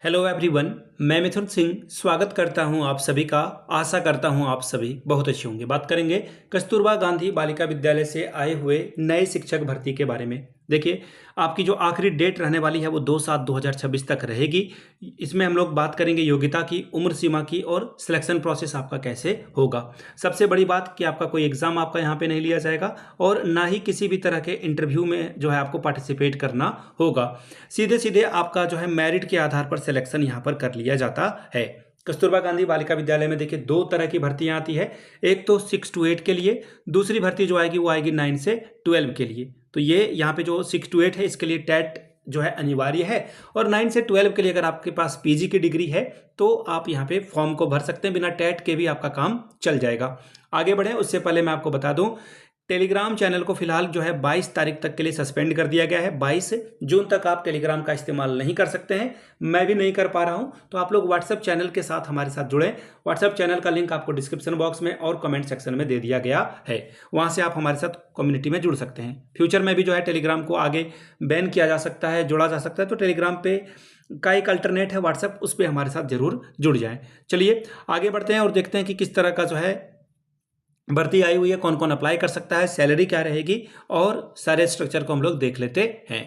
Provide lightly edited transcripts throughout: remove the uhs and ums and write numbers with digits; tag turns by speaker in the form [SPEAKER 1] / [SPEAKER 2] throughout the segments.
[SPEAKER 1] Hello everyone, मैं मिथुन सिंह स्वागत करता हूं आप सभी का। आशा करता हूं आप सभी बहुत अच्छे होंगे। बात करेंगे कस्तूरबा गांधी बालिका विद्यालय से आए हुए नए शिक्षक भर्ती के बारे में। देखिए, आपकी जो आखिरी डेट रहने वाली है वो 2/7/2026 तक रहेगी। इसमें हम लोग बात करेंगे योग्यता की, उम्र सीमा की और सिलेक्शन प्रोसेस आपका कैसे होगा। सबसे बड़ी बात कि आपका कोई एग्ज़ाम आपका यहाँ पे नहीं लिया जाएगा और ना ही किसी भी तरह के इंटरव्यू में जो है आपको पार्टिसिपेट करना होगा। सीधे सीधे आपका जो है मेरिट के आधार पर सिलेक्शन यहाँ पर कर लिया जाता है। कस्तूरबा गांधी बालिका विद्यालय में देखिए दो तरह की भर्तियां आती है। एक तो 6 to 8 के लिए, दूसरी भर्ती जो आएगी वो आएगी 9 से 12 के लिए। तो ये यहाँ पे जो 6 to 8 है इसके लिए टेट जो है अनिवार्य है, और 9 से 12 के लिए अगर आपके पास पीजी की डिग्री है तो आप यहाँ पे फॉर्म को भर सकते हैं। बिना टेट के भी आपका काम चल जाएगा। आगे बढ़े उससे पहले मैं आपको बता दूं, टेलीग्राम चैनल को फिलहाल जो है 22 तारीख तक के लिए सस्पेंड कर दिया गया है। 22 जून तक आप टेलीग्राम का इस्तेमाल नहीं कर सकते हैं। मैं भी नहीं कर पा रहा हूं, तो आप लोग व्हाट्सएप चैनल के साथ हमारे साथ जुड़ें। व्हाट्सएप चैनल का लिंक आपको डिस्क्रिप्शन बॉक्स में और कमेंट सेक्शन में दे दिया गया है। वहां से आप हमारे साथ कम्युनिटी में जुड़ सकते हैं। फ्यूचर में भी जो है टेलीग्राम को आगे बैन किया जा सकता है, जोड़ा जा सकता है, तो टेलीग्राम पे का एक अल्टरनेट है व्हाट्सएप, उस पर हमारे साथ जरूर जुड़ जाएं। चलिए आगे बढ़ते हैं और देखते हैं कि किस तरह का जो है भर्ती आई हुई है, कौन कौन अप्लाई कर सकता है, सैलरी क्या रहेगी, और सारे स्ट्रक्चर को हम लोग देख लेते हैं।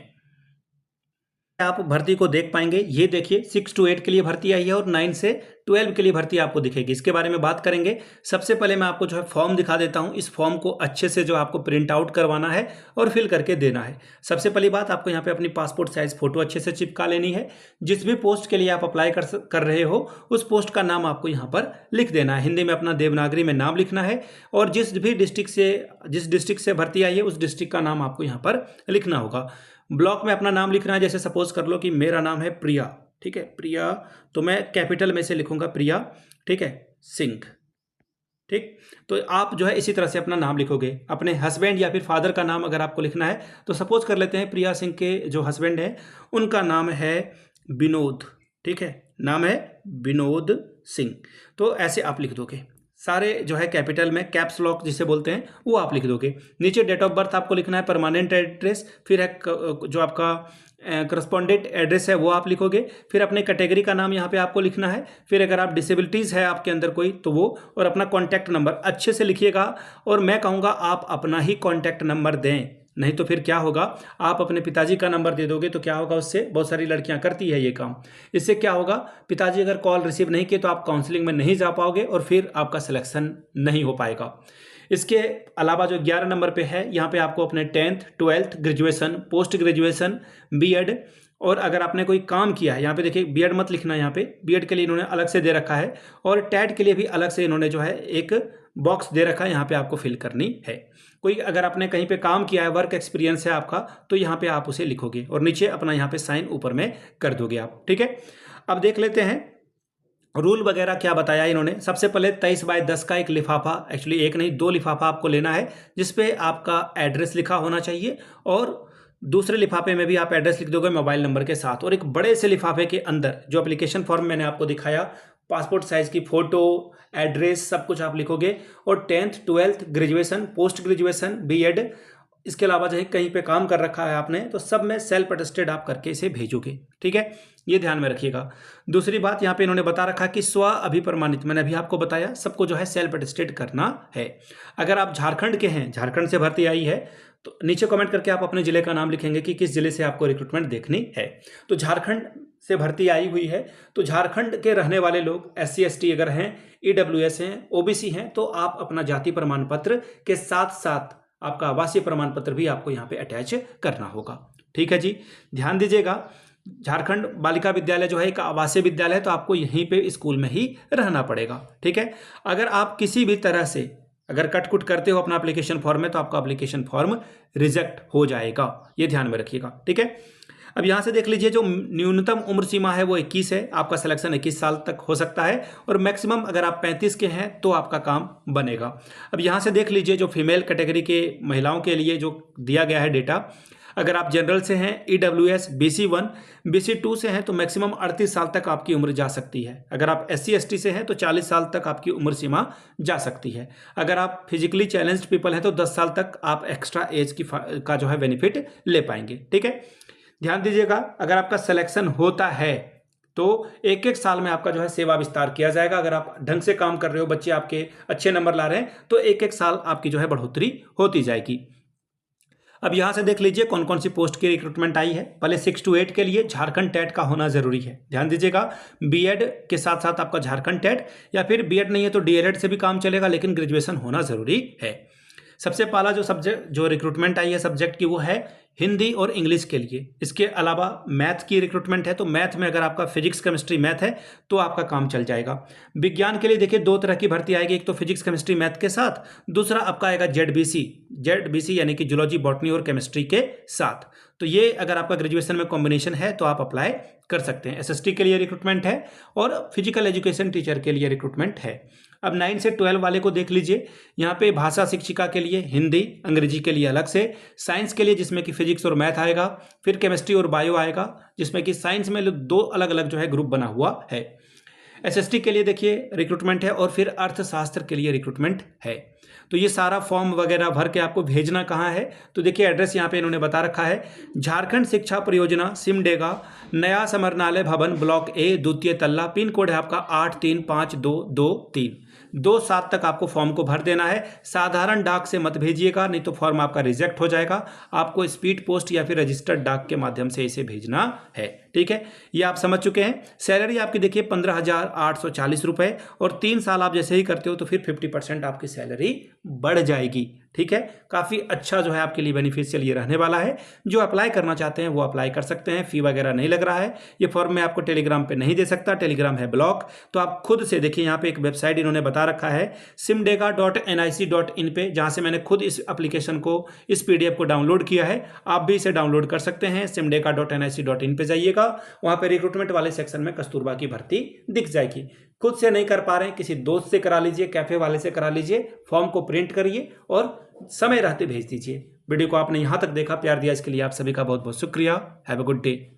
[SPEAKER 1] आप भर्ती को देख पाएंगे। ये देखिए 6 to 8 के लिए भर्ती आई है और 9 से 12 के लिए भर्ती आपको दिखेगी। इसके बारे में बात करेंगे। सबसे पहले मैं आपको जो है फॉर्म दिखा देता हूं। इस फॉर्म को अच्छे से जो आपको प्रिंट आउट करवाना है और फिल करके देना है। सबसे पहली बात, आपको यहाँ पे अपनी पासपोर्ट साइज फोटो अच्छे से चिपका लेनी है। जिस भी पोस्ट के लिए आप अप्लाई कर रहे हो उस पोस्ट का नाम आपको यहाँ पर लिख देना है। हिंदी में अपना देवनागरी में नाम लिखना है, और जिस डिस्ट्रिक्ट से भर्ती आई है उस डिस्ट्रिक्ट का नाम आपको यहाँ पर लिखना होगा। ब्लॉक में अपना नाम लिखना है। जैसे सपोज कर लो कि मेरा नाम है प्रिया, ठीक है, प्रिया, तो मैं कैपिटल में से लिखूंगा प्रिया, ठीक है, सिंह। ठीक, तो आप जो है इसी तरह से अपना नाम लिखोगे। अपने हस्बैंड या फिर फादर का नाम अगर आपको लिखना है तो सपोज कर लेते हैं प्रिया सिंह के जो हस्बैंड है उनका नाम है विनोद, ठीक है, नाम है विनोद सिंह। तो ऐसे आप लिख दोगे। सारे जो है कैपिटल में, कैप्स लॉक जिसे बोलते हैं, वो आप लिख दोगे। नीचे डेट ऑफ बर्थ आपको लिखना है, परमानेंट एड्रेस, फिर एक जो आपका करस्पॉन्डेंट एड्रेस है वो आप लिखोगे। फिर अपने कैटेगरी का नाम यहाँ पे आपको लिखना है। फिर अगर आप डिसेबिलिटीज़ है आपके अंदर कोई तो वो, और अपना कॉन्टैक्ट नंबर अच्छे से लिखिएगा। और मैं कहूँगा आप अपना ही कॉन्टैक्ट नंबर दें, नहीं तो फिर क्या होगा, आप अपने पिताजी का नंबर दे दोगे तो क्या होगा, उससे बहुत सारी लड़कियां करती है ये काम। इससे क्या होगा, पिताजी अगर कॉल रिसीव नहीं किए तो आप काउंसलिंग में नहीं जा पाओगे और फिर आपका सिलेक्शन नहीं हो पाएगा। इसके अलावा जो 11 नंबर पे है, यहाँ पे आपको अपने 10th 12th graduation, post graduation, BEd, और अगर आपने कोई काम किया है, यहाँ पे देखिए बीएड मत लिखना, यहाँ पे बीएड के लिए इन्होंने अलग से दे रखा है, और टैट के लिए भी अलग से इन्होंने जो है एक बॉक्स दे रखा है, यहाँ पे आपको फिल करनी है। कोई अगर आपने कहीं पे काम किया है, वर्क एक्सपीरियंस है आपका, तो यहाँ पे आप उसे लिखोगे और नीचे अपना यहाँ पे साइन ऊपर में कर दोगे आप, ठीक है। अब देख लेते हैं रूल वगैरह क्या बताया इन्होंने। सबसे पहले 23/10 का एक लिफाफा, एक्चुअली एक नहीं 2 लिफाफा आपको लेना है, जिसपे आपका एड्रेस लिखा होना चाहिए, और दूसरे लिफाफे में भी आप एड्रेस लिख दोगे मोबाइल नंबर के साथ। और एक बड़े से लिफाफे के अंदर जो एप्लीकेशन फॉर्म मैंने आपको दिखाया, पासपोर्ट साइज की फोटो, एड्रेस, सब कुछ आप लिखोगे। और 10th 12th graduation, post graduation, BEd, इसके अलावा जो कहीं पे काम कर रखा है आपने तो सब में सेल्फ अटेस्टेड आप करके इसे भेजोगे, ठीक है, ये ध्यान में रखिएगा। दूसरी बात यहाँ पे इन्होंने बता रखा कि स्व अभिप्रमाणित, मैंने अभी आपको बताया सबको जो है सेल्फ अटेस्टेड करना है। अगर आप झारखंड के हैं, झारखंड से भर्ती आई है, तो नीचे कमेंट करके आप अपने जिले का नाम लिखेंगे कि किस जिले से आपको रिक्रूटमेंट देखनी है। तो झारखंड से भर्ती आई हुई है, तो झारखंड के रहने वाले लोग SC ST अगर हैं, EWS हैं, OBC हैं, तो आप अपना जाति प्रमाण पत्र के साथ साथ आपका आवासीय प्रमाण पत्र भी आपको यहाँ पे अटैच करना होगा, ठीक है जी। ध्यान दीजिएगा, झारखंड बालिका विद्यालय जो है एक आवासीय विद्यालय है, तो आपको यहीं पे स्कूल में ही रहना पड़ेगा, ठीक है। अगर आप किसी भी तरह से अगर कटकुट करते हो अपना एप्लीकेशन फॉर्म में, तो आपका एप्लीकेशन फॉर्म रिजेक्ट हो जाएगा, ये ध्यान में रखिएगा, ठीक है। अब यहाँ से देख लीजिए, जो न्यूनतम उम्र सीमा है वो 21 है। आपका सिलेक्शन 21 साल तक हो सकता है, और मैक्सिमम अगर आप 35 के हैं तो आपका काम बनेगा। अब यहाँ से देख लीजिए, जो फीमेल कैटेगरी के महिलाओं के लिए जो दिया गया है डेटा, अगर आप जनरल से हैं, EWS, BC1, BC2 से हैं तो मैक्सिमम 38 साल तक आपकी उम्र जा सकती है। अगर आप SC ST से हैं तो 40 साल तक आपकी उम्र सीमा जा सकती है। अगर आप फिजिकली चैलेंज्ड पीपल हैं तो 10 साल तक आप एक्स्ट्रा एज का जो है बेनिफिट ले पाएंगे, ठीक है। ध्यान दीजिएगा, अगर आपका सिलेक्शन होता है तो एक एक साल में आपका जो है सेवा विस्तार किया जाएगा। अगर आप ढंग से काम कर रहे हो, बच्चे आपके अच्छे नंबर ला रहे हैं, तो एक एक साल आपकी जो है बढ़ोतरी होती जाएगी। अब यहां से देख लीजिए कौन कौन सी पोस्ट की रिक्रूटमेंट आई है। पहले 6 to 8 के लिए झारखंड टेट का होना जरूरी है, ध्यान दीजिएगा। बीएड के साथ साथ आपका झारखंड टेट, या फिर बीएड नहीं है तो डीएलएड से भी काम चलेगा, लेकिन ग्रेजुएशन होना जरूरी है। सबसे पहला जो रिक्रूटमेंट आई है सब्जेक्ट की, वो है हिंदी और इंग्लिश के लिए। इसके अलावा मैथ की रिक्रूटमेंट है, तो मैथ में अगर आपका फिजिक्स केमिस्ट्री मैथ है तो आपका काम चल जाएगा। विज्ञान के लिए देखिए 2 तरह की भर्ती आएगी, एक तो फिजिक्स केमिस्ट्री मैथ के साथ, दूसरा आपका आएगा जेडबीसी यानी कि जूलॉजी बॉटनी और केमिस्ट्री के साथ। तो ये अगर आपका ग्रेजुएशन में कॉम्बिनेशन है तो आप अप्लाई कर सकते हैं। एसएसटी के लिए रिक्रूटमेंट है और फिजिकल एजुकेशन टीचर के लिए रिक्रूटमेंट है। अब 9 से 12 वाले को देख लीजिए। यहाँ पे भाषा शिक्षिका के लिए हिंदी अंग्रेजी के लिए अलग से, साइंस के लिए जिसमें कि फिजिक्स और मैथ आएगा, फिर केमिस्ट्री और बायो आएगा, जिसमें कि साइंस में 2 अलग अलग जो है ग्रुप बना हुआ है। एसएसटी के लिए देखिए रिक्रूटमेंट है, और फिर अर्थशास्त्र के लिए रिक्रूटमेंट है। तो ये सारा फॉर्म वगैरह भर के आपको भेजना कहाँ है, तो देखिए एड्रेस यहाँ पे इन्होंने बता रखा है, झारखंड शिक्षा परियोजना सिमडेगा, नया समरनालय भवन, ब्लॉक ए, द्वितीय तल्ला, पिन कोड है आपका 835223। 2/7 तक आपको फॉर्म को भर देना है। साधारण डाक से मत भेजिएगा, नहीं तो फॉर्म आपका रिजेक्ट हो जाएगा। आपको स्पीड पोस्ट या फिर रजिस्टर्ड डाक के माध्यम से इसे भेजना है, ठीक है। ये आप समझ चुके हैं। सैलरी आपकी देखिए 15,840 रुपए, और 3 साल आप जैसे ही करते हो तो फिर 50% आपकी सैलरी बढ़ जाएगी, ठीक है। काफ़ी अच्छा जो है आपके लिए बेनिफिशियल ये रहने वाला है। जो अप्लाई करना चाहते हैं वो अप्लाई कर सकते हैं, फी वगैरह नहीं लग रहा है। ये फॉर्म मैं आपको टेलीग्राम पे नहीं दे सकता, टेलीग्राम है ब्लॉक। तो आप खुद से देखिए, यहाँ पे एक वेबसाइट इन्होंने बता रखा है simdega.nic.in पे, जहाँ से मैंने खुद इस एप्लीकेशन को, इस PDF को डाउनलोड किया है। आप भी इसे डाउनलोड कर सकते हैं। simdega.nic.in पे जाइएगा, वहाँ पे रिक्रूटमेंट वाले सेक्शन में कस्तूरबा की भर्ती दिख जाएगी। खुद से नहीं कर पा रहे हैं, किसी दोस्त से करा लीजिए, कैफे वाले से करा लीजिए। फॉर्म को प्रिंट करिए और समय रहते भेज दीजिए। वीडियो को आपने यहां तक देखा, प्यार दिया, इसके लिए आप सभी का बहुत बहुत शुक्रिया। Have a good day.